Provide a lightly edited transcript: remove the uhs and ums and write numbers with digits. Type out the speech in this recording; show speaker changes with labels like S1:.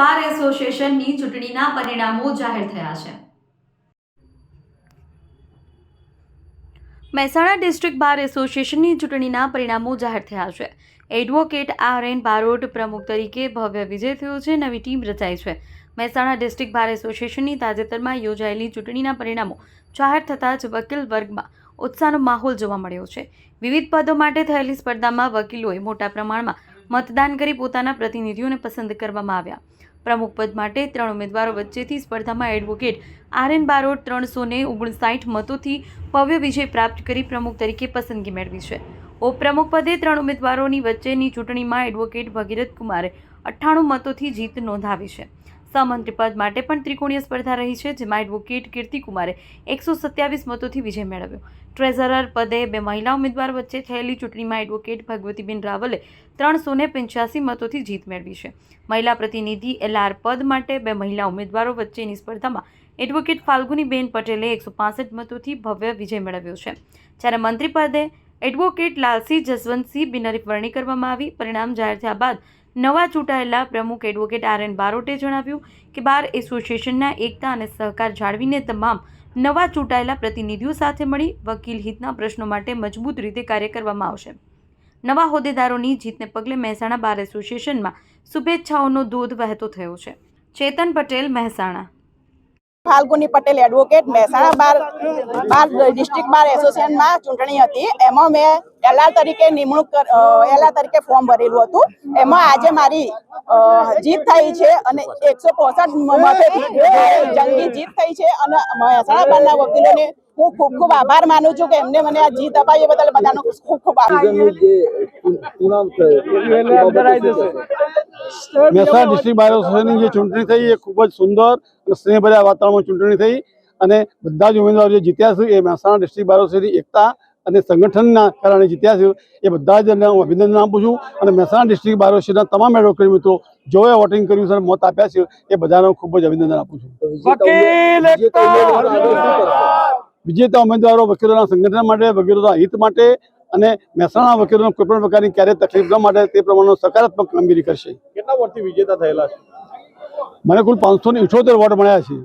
S1: બાર એસોસિએશનની ચૂંટણીના પરિણામો જાહેર થયા છે। મહેસાણા ડિસ્ટ્રિક્ટ બાર એસોસિએશનની ચૂંટણીના પરિણામો જાહેર થયા છે। એડવોકેટ RN બારોટ પ્રમુખ તરીકે ભવ્ય વિજય થયો છે। નવી ટીમ રચાઈ છે। મહેસાણા ડિસ્ટ્રિક્ટ બાર એસોસિએશનની તાજેતરમાં યોજાયેલી ચૂંટણીના પરિણામો જાહેર થતાં જ વકીલ વર્ગમાં ઉત્સાહનો માહોલ જોવા મળ્યો છે। વિવિધ પદો માટે થયેલી સ્પર્ધામાં વકીલોએ મોટા પ્રમાણમાં મતદાન કરી પોતાના પ્રતિનિધિઓને પસંદ કરવામાં આવ્યા। પ્રમુખ પદ માટે 3 ઉમેદવારો વચ્ચેથી સ્પર્ધામાં એડવોકેટ RN બારોટ 359 મતોથી ભવ્ય વિજય પ્રાપ્ત કરી પ્રમુખ તરીકે પસંદગી મેળવી છે। ઉપપ્રમુખ પદે 3 ઉમેદવારોની વચ્ચેની ચૂંટણીમાં એડવોકેટ ભગીરથ કુમારે 98 મતોથી જીત નોંધાવી છે। સહમંત્રી પદ માટે પણ ત્રિકોણીય સ્પર્ધા રહી છે, જેમાં એડવોકેટ કીર્તિકુમારે 127 મતોથી વિજય મેળવ્યો। ટ્રેઝરર પદે 2 મહિલા ઉમેદવાર વચ્ચે થયેલી ચૂંટણીમાં એડવોકેટ ભગવતીબેન રાવલે 385 મતોથી જીત મેળવી છે। મહિલા પ્રતિનિધિ LR પદ માટે 2 મહિલા ઉમેદવારો વચ્ચેની સ્પર્ધામાં એડવોકેટ ફાલ્ગુનીબેન પટેલે 165 મતોથી ભવ્ય વિજય મેળવ્યો છે, જ્યારે મંત્રી પદે એડવોકેટ લાલસિંહ જસવંતસિંહ બિનહરીફ વરણી કરવામાં આવી। પરિણામ જાહેર થયા બાદ નવા ચૂંટાયેલા પ્રમુખ એડવોકેટ RN બારોટે જણાવ્યું કે બાર એસોસિએશનના એકતા અને સહકાર જાળવીને તમામ નવા ચૂંટાયેલા પ્રતિનિધિઓ સાથે મળી વકીલ હિતના પ્રશ્નો માટે મજબૂત રીતે કાર્ય કરવામાં આવશે। નવા હોદ્દેદારોની જીતને પગલે મહેસાણા બાર એસોસિએશનમાં શુભેચ્છાઓનો ધોધ વહેતો થયો છે। ચેતન પટેલ, મહેસાણા।
S2: ફાલ્ગુની પટેલ, એડવોકેટ, મહેસાણા બાર ડિસ્ટ્રિક્ટ બાર એસોસિએશનમાં ચૂંટણી હતી। એમાં મેં LR તરીકે LR તરીકે ફોર્મ ભરેલું હતું। એમાં આજે મારી જીત થઈ છે અને 165 મતોથી જંગી જીત થઈ છે અને મહેસાણા બારના વકીલોને હું ખૂબ ખૂબ આભાર માનું છું કે એમને મને આ જીત અપાવી બદલ બધાનો ખૂબ ખૂબ આભાર।
S3: મહેસાણા ડિસ્ટ્રિક્ટ બાર એસોસિએશનની જે ચૂંટણી થઈ એ ખૂબ જ સુંદર અને સ્નેહભર્યા વાતાવરણમાં ચૂંટણી થઈ અને બધા જ ઉમેદવારો જે જીત્યા છે એ મહેસાણા ડિસ્ટ્રિક્ટ બાર એસોસિએશનની એકતા અને સંગઠનના કારણે જીત્યા છે। એ બધા જ હું અભિનંદન આપું છું અને મહેસાણા ડિસ્ટ્રિક્ટ બાર એસોસિએશનના તમામ એડવોકેટ મિત્રો જેઓએ વોટિંગ કર્યું છે અને મત આપ્યા છે એ બધાનો ખૂબ જ અભિનંદન આપું છું। વિજેતા ઉમેદવારો વકીલોના સંગઠન માટે, વકીલોના હિત માટે અને મહેસાણા વકીલોને કોઈ પણ પ્રકારની ક્યારેય તકલીફ ન માટે તે પ્રમાણે સકારાત્મક કામગીરી કરશે।
S4: કેટલા વોટથી વિજેતા થયેલા છે?
S3: મને કુલ 578 વોટ મળ્યા છે।